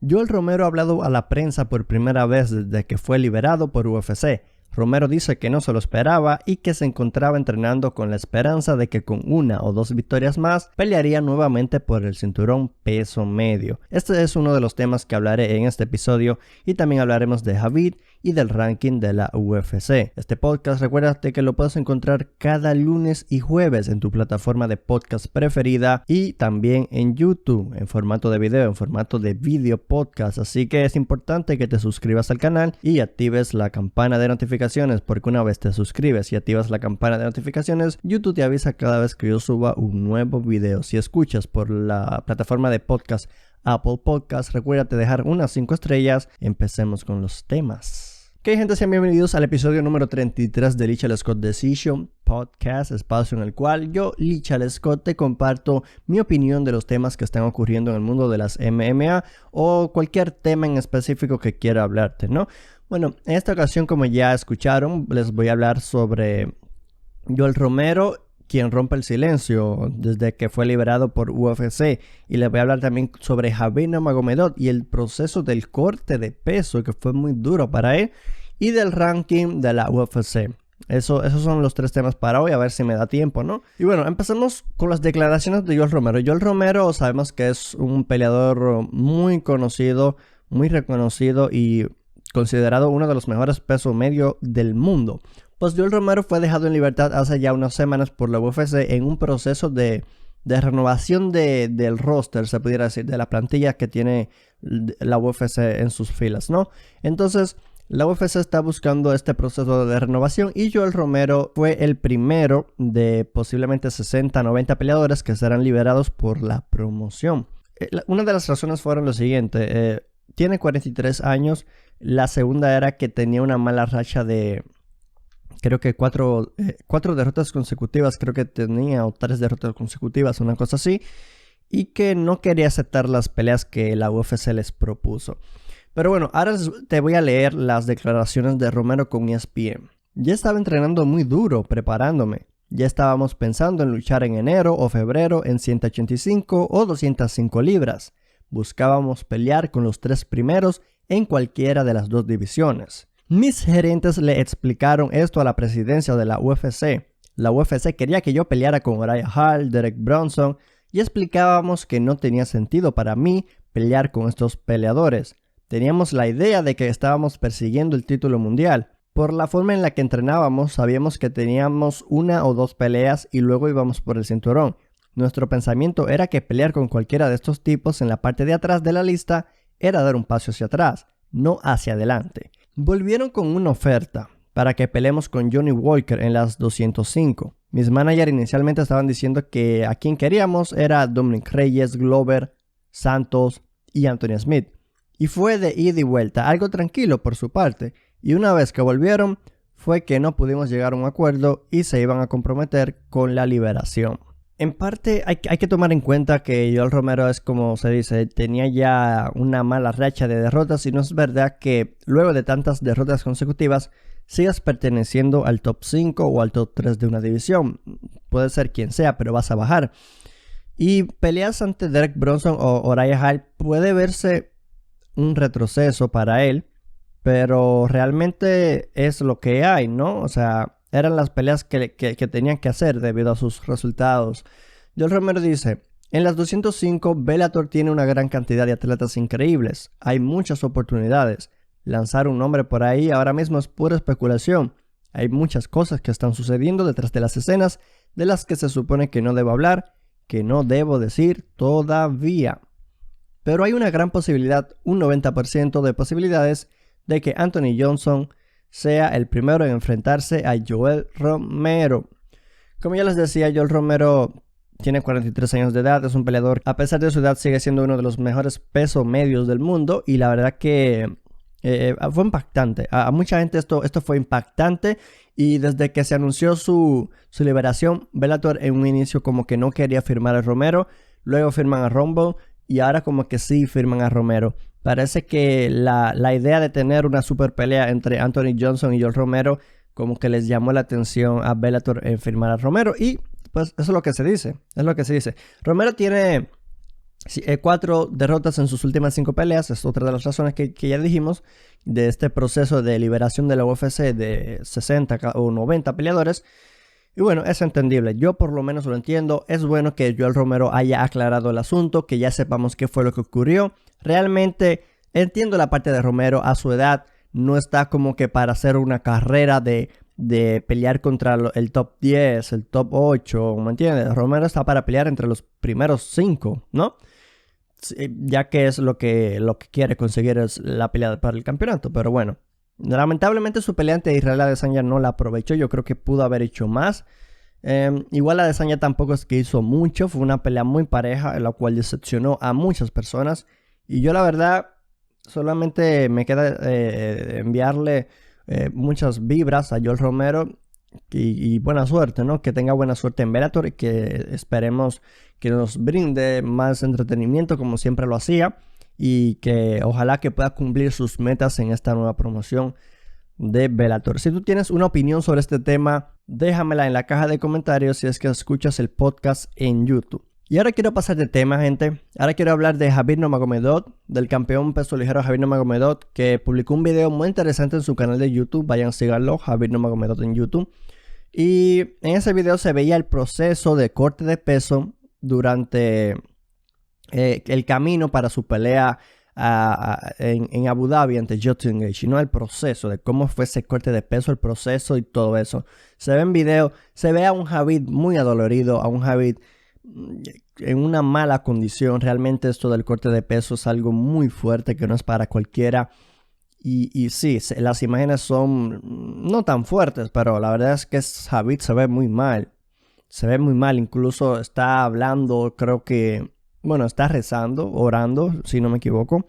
Yoel Romero ha hablado a la prensa por primera vez desde que fue liberado por UFC. Romero dice que no se lo esperaba y que se encontraba entrenando con la esperanza de que con una o dos victorias más pelearía nuevamente por el cinturón peso medio. Este es uno de los temas que hablaré en este episodio y también hablaremos de Khabib y del ranking de la UFC. Este podcast, recuérdate que lo puedes encontrar cada lunes y jueves en tu plataforma de podcast preferida y también en YouTube en formato de video, en formato de video podcast. Así que es importante que te suscribas al canal y actives la campana de notificaciones, porque una vez te suscribes y activas la campana de notificaciones, YouTube te avisa cada vez que yo suba un nuevo video. Si escuchas por la plataforma de podcast Apple Podcast, recuérdate dejar unas 5 estrellas. Empecemos con los temas. Ok, gente, sean bienvenidos al episodio número 33 de Lichal Scott Decision Podcast, espacio en el cual yo, Lichal Scott, te comparto mi opinión de los temas que están ocurriendo en el mundo de las MMA o cualquier tema en específico que quiera hablarte, ¿no? Bueno, en esta ocasión, como ya escucharon, les voy a hablar sobre Yoel Romero, quien rompe el silencio desde que fue liberado por UFC. Y les voy a hablar también sobre Khabib Nurmagomedov y el proceso del corte de peso, que fue muy duro para él, y del ranking de la UFC. Esos son los 3 temas para hoy, a ver si me da tiempo, ¿no? Y bueno, empecemos con las declaraciones de Yoel Romero. Yoel Romero sabemos que es un peleador muy conocido, muy reconocido y considerado uno de los mejores pesos medio del mundo. Pues Yoel Romero fue dejado en libertad hace ya unas semanas por la UFC en un proceso de renovación del roster, se pudiera decir, de la plantilla que tiene la UFC en sus filas, ¿no? Entonces, la UFC está buscando este proceso de renovación y Yoel Romero fue el primero de posiblemente 60, 90 peleadores que serán liberados por la promoción. Una de las razones fueron lo siguiente, tiene 43 años, la segunda era que tenía una mala racha de, creo que 4 derrotas consecutivas, creo que tenía, o 3 derrotas consecutivas, una cosa así, y que no quería aceptar las peleas que la UFC les propuso. Pero bueno, ahora te voy a leer las declaraciones de Romero con ESPN. Ya estaba entrenando muy duro, preparándome. Ya estábamos pensando en luchar en enero o febrero en 185 o 205 libras. Buscábamos pelear con los 3 primeros en cualquiera de las 2 divisiones. Mis gerentes le explicaron esto a la presidencia de la UFC. La UFC quería que yo peleara con Uriah Hall, Derek Brunson, y explicábamos que no tenía sentido para mí pelear con estos peleadores. Teníamos la idea de que estábamos persiguiendo el título mundial. Por la forma en la que entrenábamos, sabíamos que teníamos 1 o 2 peleas y luego íbamos por el cinturón. Nuestro pensamiento era que pelear con cualquiera de estos tipos en la parte de atrás de la lista era dar un paso hacia atrás, no hacia adelante. Volvieron con una oferta para que peleemos con Johnny Walker en las 205. Mis managers inicialmente estaban diciendo que a quien queríamos era Dominic Reyes, Glover, Santos y Anthony Smith. Y fue de ida y vuelta, algo tranquilo por su parte. Y una vez que volvieron, fue que no pudimos llegar a un acuerdo y se iban a comprometer con la liberación. En parte hay que tomar en cuenta que Yoel Romero es, como se dice, tenía ya una mala racha de derrotas y no es verdad que luego de tantas derrotas consecutivas sigas perteneciendo al top 5 o al top 3 de una división. Puede ser quien sea, pero vas a bajar. Y peleas ante Derek Brunson o Uriah Hall puede verse un retroceso para él, pero realmente es lo que hay, ¿no? O sea, eran las peleas que tenían que hacer debido a sus resultados. Yoel Romero dice, en las 205 Bellator tiene una gran cantidad de atletas increíbles. Hay muchas oportunidades. Lanzar un nombre por ahí ahora mismo es pura especulación. Hay muchas cosas que están sucediendo detrás de las escenas de las que se supone que no debo hablar, que no debo decir todavía. Pero hay una gran posibilidad, un 90% de posibilidades, de que Anthony Johnson sea el primero en enfrentarse a Yoel Romero. Como ya les decía, Yoel Romero tiene 43 años de edad, es un peleador, a pesar de su edad sigue siendo uno de los mejores pesos medios del mundo y la verdad que fue impactante. A mucha gente esto fue impactante y desde que se anunció su liberación, Bellator en un inicio como que no quería firmar a Romero, luego firman a Rumble y ahora como que sí firman a Romero. Parece que la idea de tener una super pelea entre Anthony Johnson y Yoel Romero como que les llamó la atención a Bellator en firmar a Romero y pues eso es lo que se dice, Romero tiene 4 derrotas en sus últimas 5 peleas. Es otra de las razones que ya dijimos de este proceso de liberación de la UFC de 60 o 90 peleadores. Y bueno, es entendible, yo por lo menos lo entiendo. Es bueno que Yoel Romero haya aclarado el asunto, que ya sepamos qué fue lo que ocurrió. Realmente entiendo la parte de Romero. A su edad no está como que para hacer una carrera de pelear contra el top 10, el top 8, ¿me entiendes? Romero está para pelear entre los primeros 5, ¿no? Ya que es lo que quiere conseguir, es la pelea para el campeonato. Pero bueno, lamentablemente su pelea ante Israel Adesanya no la aprovechó. Yo creo que pudo haber hecho más. Igual Adesanya tampoco es que hizo mucho. Fue una pelea muy pareja, en la cual decepcionó a muchas personas. Y yo la verdad solamente me queda enviarle muchas vibras a Yoel Romero y buena suerte, ¿no? Que tenga buena suerte en Bellator y que esperemos que nos brinde más entretenimiento como siempre lo hacía, y que ojalá que pueda cumplir sus metas en esta nueva promoción de Bellator. Si tú tienes una opinión sobre este tema, déjamela en la caja de comentarios si es que escuchas el podcast en YouTube. Y ahora quiero pasar de tema, gente. Ahora quiero hablar de Khabib Nurmagomedov, del campeón peso ligero Khabib Nurmagomedov, que publicó un video muy interesante en su canal de YouTube. Vayan a síganlo, Khabib Nurmagomedov en YouTube. Y en ese video se veía el proceso de corte de peso durante el camino para su pelea en Abu Dhabi ante Justin Gaethje, ¿no? El proceso de cómo fue ese corte de peso, el proceso y todo eso. Se ve en video, se ve a un Khabib muy adolorido, a un Khabib en una mala condición. Realmente esto del corte de peso es algo muy fuerte que no es para cualquiera. Y sí, las imágenes son no tan fuertes, pero la verdad es que Khabib se ve muy mal. Se ve muy mal, incluso está hablando, creo que, bueno, está rezando, orando, si no me equivoco.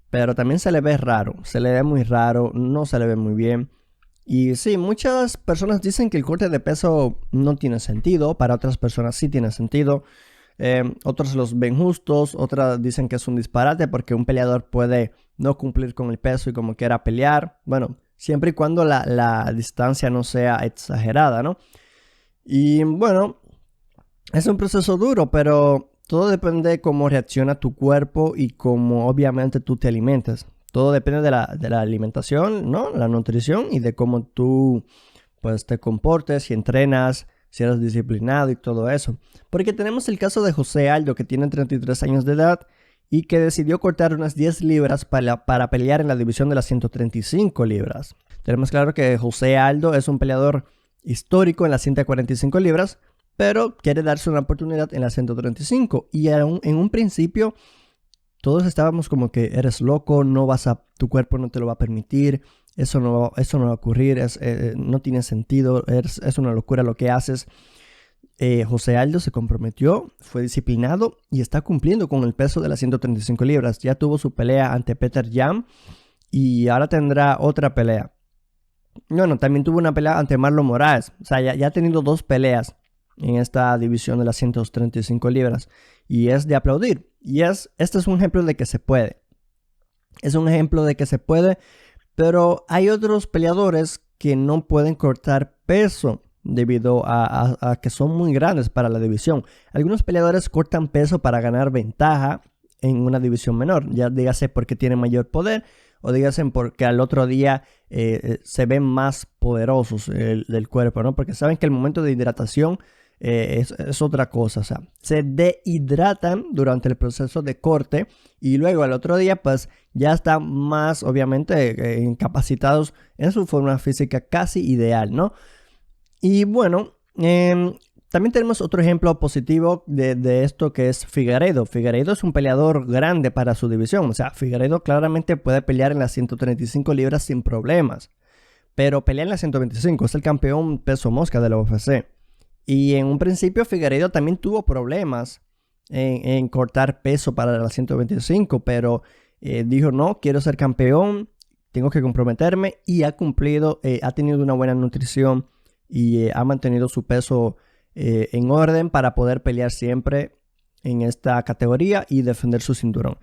Pero también se le ve raro, se le ve muy raro, no se le ve muy bien. Y sí, muchas personas dicen que el corte de peso no tiene sentido, para otras personas sí tiene sentido. Otros los ven justos, otras dicen que es un disparate porque un peleador puede no cumplir con el peso y como quiera pelear. Bueno, siempre y cuando la distancia no sea exagerada, ¿no? Y bueno, es un proceso duro, pero todo depende de cómo reacciona tu cuerpo y cómo obviamente tú te alimentes. Todo depende de la alimentación, ¿no? La nutrición y de cómo tú pues te comportes, si entrenas, si eres disciplinado y todo eso. Porque tenemos el caso de José Aldo, que tiene 33 años de edad y que decidió cortar unas 10 libras para pelear en la división de las 135 libras. Tenemos claro que José Aldo es un peleador histórico en las 145 libras, pero quiere darse una oportunidad en las 135. Y en un principio todos estábamos como que eres loco, tu cuerpo no te lo va a permitir, eso no va a ocurrir, no tiene sentido, es una locura lo que haces. José Aldo se comprometió, fue disciplinado y está cumpliendo con el peso de las 135 libras. Ya tuvo su pelea ante Petr Yan y ahora tendrá otra pelea. Bueno, también tuvo una pelea ante Marlon Moraes. O sea, ya ha tenido 2 peleas en esta división de las 135 libras. Y es de aplaudir. Y este es un ejemplo de que se puede. Es un ejemplo de que se puede. Pero hay otros peleadores que no pueden cortar peso debido a que son muy grandes para la división. Algunos peleadores cortan peso para ganar ventaja en una división menor. Ya dígase porque tienen mayor poder o dígase porque al otro día se ven más poderosos del cuerpo, ¿no? Porque saben que el momento de hidratación es otra cosa. O sea, se deshidratan durante el proceso de corte y luego al otro día pues ya están más obviamente incapacitados en su forma física casi ideal, ¿no? Y bueno, también tenemos otro ejemplo positivo de esto, que es Figueiredo. Figueiredo es un peleador grande para su división. O sea, Figueiredo claramente puede pelear en las 135 libras sin problemas. Pero pelea en las 125. Es el campeón peso mosca de la UFC. Y en un principio Figueiredo también tuvo problemas en cortar peso para las 125. Pero dijo, no, quiero ser campeón, tengo que comprometerme. Y ha cumplido, ha tenido una buena nutrición. Y ha mantenido su peso en orden para poder pelear siempre en esta categoría y defender su cinturón.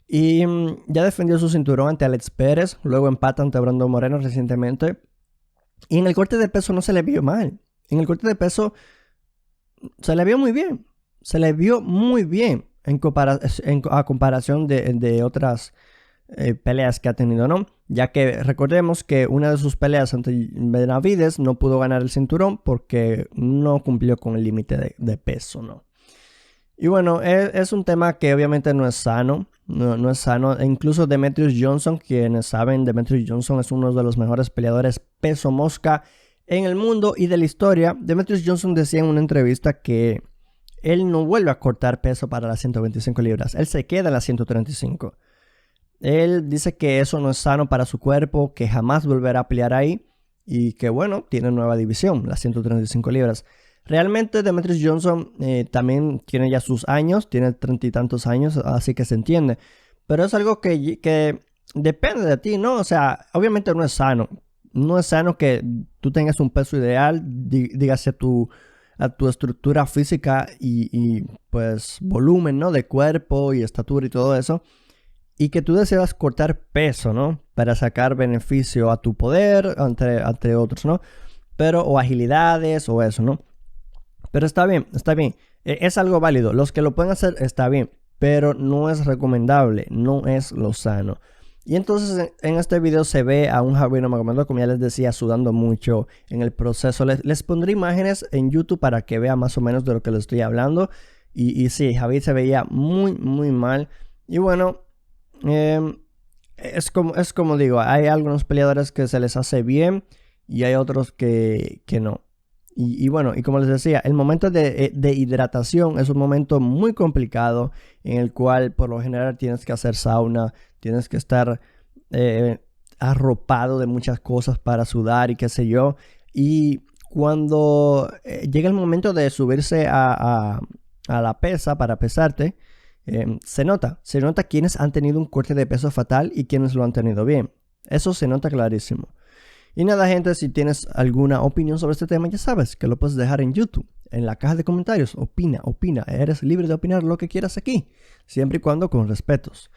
Y ya defendió su cinturón ante Alex Pérez, luego empata ante Brandon Moreno recientemente. Y en el corte de peso no se le vio mal. En el corte de peso se le vio muy bien. Se le vio muy bien. a comparación de otras peleas que ha tenido, ¿no? Ya que recordemos que una de sus peleas ante Benavidez no pudo ganar el cinturón porque no cumplió con el límite de peso, ¿no? Y bueno, es un tema que obviamente no es sano, no es sano. E incluso Demetrious Johnson, quienes saben, Demetrious Johnson es uno de los mejores peleadores peso mosca en el mundo y de la historia. Demetrious Johnson decía en una entrevista que él no vuelve a cortar peso para las 125 libras, él se queda en las 135. Él dice que eso no es sano para su cuerpo, que jamás volverá a pelear ahí y que bueno, tiene nueva división, las 135 libras. Realmente Demetrious Johnson también tiene ya sus años, tiene 30 y tantos años, así que se entiende. Pero es algo que depende de ti, ¿no? O sea, obviamente no es sano. No es sano que tú tengas un peso ideal, dígase a tu estructura física y pues volumen, ¿no? De cuerpo y estatura y todo eso. Y que tú deseas cortar peso, ¿no? Para sacar beneficio a tu poder, entre otros, ¿no? Pero, o agilidades o eso, ¿no? Pero está bien, está bien. Es algo válido. Los que lo pueden hacer está bien. Pero no es recomendable. No es lo sano. Y entonces en este video se ve a un Javier Nurmagomedov, como ya les decía, sudando mucho en el proceso. Les pondré imágenes en YouTube para que vean más o menos de lo que les estoy hablando. Y sí, Javier se veía muy, muy mal. Y bueno, es como digo, hay algunos peleadores que se les hace bien y hay otros que no. Y bueno, y como les decía, el momento de hidratación es un momento muy complicado en el cual por lo general tienes que hacer sauna, tienes que estar arropado de muchas cosas para sudar y qué sé yo. Y cuando llega el momento de subirse a la pesa para pesarte, se nota quienes han tenido un corte de peso fatal y quienes lo han tenido bien. Eso se nota clarísimo. Y nada, gente, si tienes alguna opinión sobre este tema, ya sabes que lo puedes dejar en YouTube, en la caja de comentarios. Opina. Eres libre de opinar lo que quieras aquí, siempre y cuando con respetos.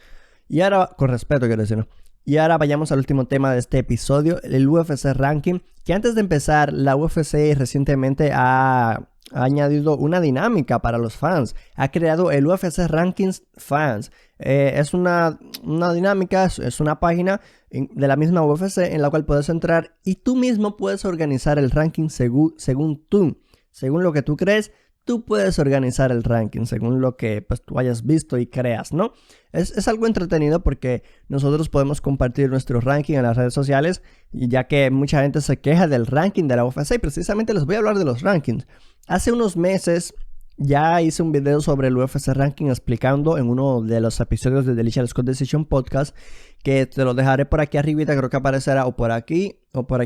Y ahora, con respeto quiero decir, ¿no? Y ahora vayamos al último tema de este episodio, el UFC Ranking, que antes de empezar, la UFC recientemente ha añadido una dinámica para los fans. Ha creado el UFC Rankings Fans. Es una dinámica, es una página de la misma UFC en la cual puedes entrar y tú mismo puedes organizar el ranking según tú. Según lo que tú crees, tú puedes organizar el ranking según lo que pues, tú hayas visto y creas, ¿no? Es algo entretenido porque nosotros podemos compartir nuestro ranking en las redes sociales, ya que mucha gente se queja del ranking de la UFC y precisamente les voy a hablar de los rankings. Hace unos meses ya hice un video sobre el UFC Ranking explicando en uno de los episodios de The Lichal Scott Decision Podcast, que te lo dejaré por aquí arribita, creo que aparecerá o por aquí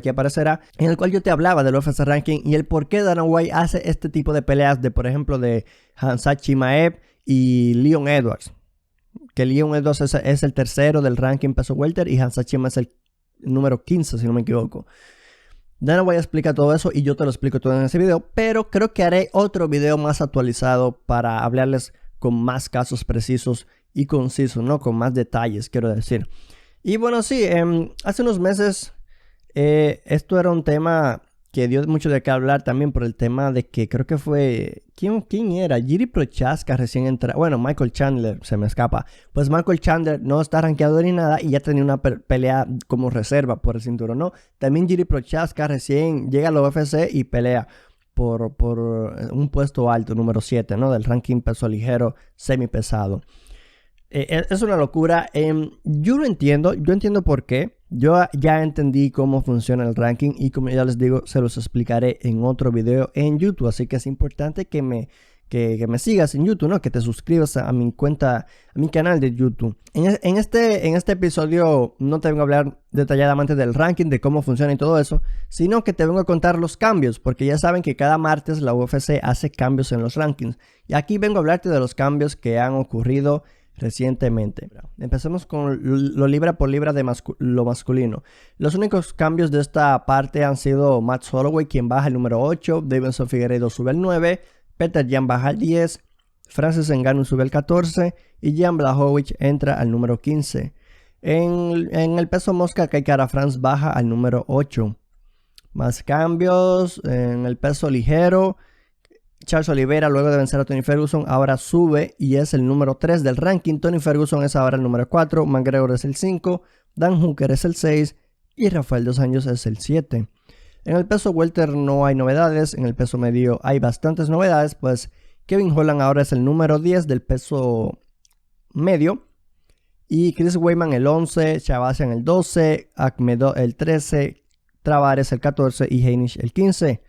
aparecerá, en el cual yo te hablaba del UFC Ranking y el por qué Dana White hace este tipo de peleas de, por ejemplo, de Khamzat Chimaev y Leon Edwards. Que Leon Edwards es el tercero del ranking peso welter y Khamzat Chimaev es el número 15, si no me equivoco. Dana White explica todo eso y yo te lo explico todo en ese video, pero creo que haré otro video más actualizado para hablarles con más casos precisos y concisos, ¿no? Con más detalles, quiero decir. Y bueno, sí, hace unos meses esto era un tema que dio mucho de qué hablar también por el tema de que creo que fue... ¿Quién era? Jiri Prochazka recién entra... Bueno, Michael Chandler, se me escapa. Pues Michael Chandler no está rankeado ni nada y ya tenía una pelea como reserva por el cinturón, ¿no? También Jiri Prochazka recién llega a la UFC y pelea por un puesto alto, número 7, ¿no? Del ranking peso ligero semipesado. Es una locura. Yo lo entiendo. Yo entiendo por qué. Yo ya entendí cómo funciona el ranking y como ya les digo, se los explicaré en otro video en YouTube. Así que es importante que me sigas en YouTube, ¿no? Que te suscribas a mi cuenta, a mi canal de YouTube. En este episodio no te vengo a hablar detalladamente del ranking, de cómo funciona y todo eso, sino que te vengo a contar los cambios, porque ya saben que cada martes la UFC hace cambios en los rankings. Y aquí vengo a hablarte de los cambios que han ocurrido recientemente. Empecemos con lo libra por libra de lo masculino. Los únicos cambios de esta parte han sido Matt Holloway, quien baja al número 8, Deiveson Figueiredo sube al 9, Petr Yan baja al 10, Francis Ngannou sube al 14 y Jan Blachowicz entra al número 15. En el peso mosca, Kai Kara France baja al número 8. Más cambios en el peso ligero. Charles Oliveira, luego de vencer a Tony Ferguson, ahora sube y es el número 3 del ranking. Tony Ferguson es ahora el número 4, McGregor es el 5, Dan Hooker es el 6 y Rafael dos Anjos es el 7. En el peso welter no hay novedades, en el peso medio hay bastantes novedades, pues Kevin Holland ahora es el número 10 del peso medio. Y Chris Weidman el 11, Shabasian el 12, Akhmedov el 13, Travares el 14 y Heinisch el 15.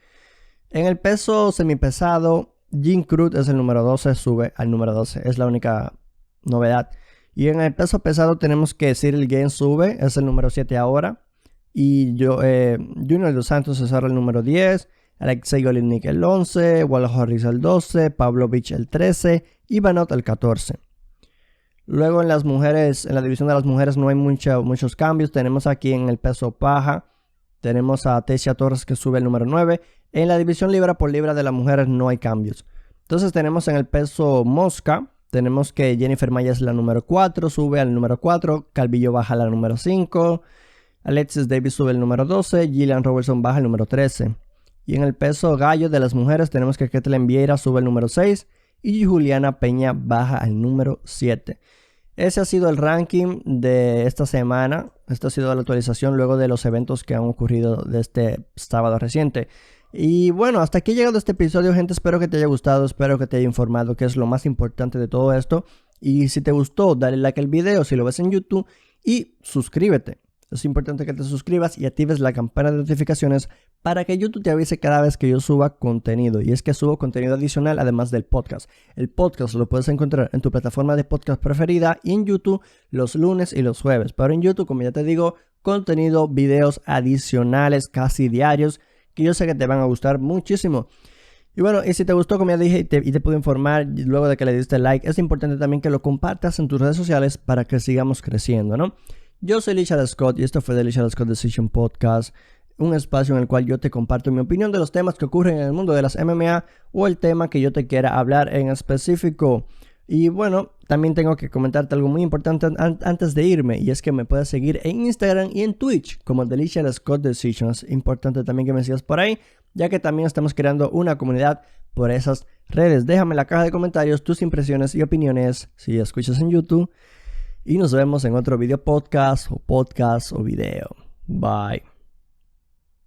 En el peso semipesado, Jim Crute es el número 12, sube al número 12, es la única novedad. Y en el peso pesado tenemos que Cyril Gaines sube, es el número 7 ahora. Y Junior dos Santos es ahora el número 10, Alexei Oleinik el 11, Walt Harris el 12, Pavlovich el 13 y Banot el 14. Luego en las mujeres, en la división de las mujeres no hay muchos cambios. Tenemos aquí en el peso paja, tenemos a Tecia Torres que sube el número 9. En la división libra por libra de las mujeres no hay cambios. Entonces tenemos en el peso mosca, tenemos que Jennifer Maia es la número 4, sube al número 4. Calvillo baja a la número 5. Alexis Davis sube el número 12. Gillian Robertson baja al número 13. Y en el peso gallo de las mujeres tenemos que Ketlen Vieira sube el número 6. Y Juliana Peña baja al número 7. Ese ha sido el ranking de esta semana. Esta ha sido la actualización luego de los eventos que han ocurrido de este sábado reciente. Y bueno, hasta aquí ha llegado este episodio, gente. Espero que te haya gustado, espero que te haya informado, que es lo más importante de todo esto. Y si te gustó, dale like al video si lo ves en YouTube y suscríbete. Es importante que te suscribas y actives la campana de notificaciones para que YouTube te avise cada vez que yo suba contenido. Y es que subo contenido adicional además del podcast. El podcast lo puedes encontrar en tu plataforma de podcast preferida y en YouTube los lunes y los jueves. Pero en YouTube, como ya te digo, contenido, videos adicionales casi diarios que yo sé que te van a gustar muchísimo. Y bueno, y si te gustó, como ya dije, y te pude informar luego de que le diste like, es importante también que lo compartas en tus redes sociales para que sigamos creciendo, ¿no? Yo soy Richard Scott y esto fue The Richard Scott Decision Podcast, un espacio en el cual yo te comparto mi opinión de los temas que ocurren en el mundo de las MMA o el tema que yo te quiera hablar en específico. Y bueno, también tengo que comentarte algo muy importante antes de irme, y es que me puedes seguir en Instagram y en Twitch como The Richard Scott Decisions. Importante también que me sigas por ahí, ya que también estamos creando una comunidad por esas redes. Déjame en la caja de comentarios tus impresiones y opiniones si escuchas en YouTube. Y nos vemos en otro video podcast o video. Bye.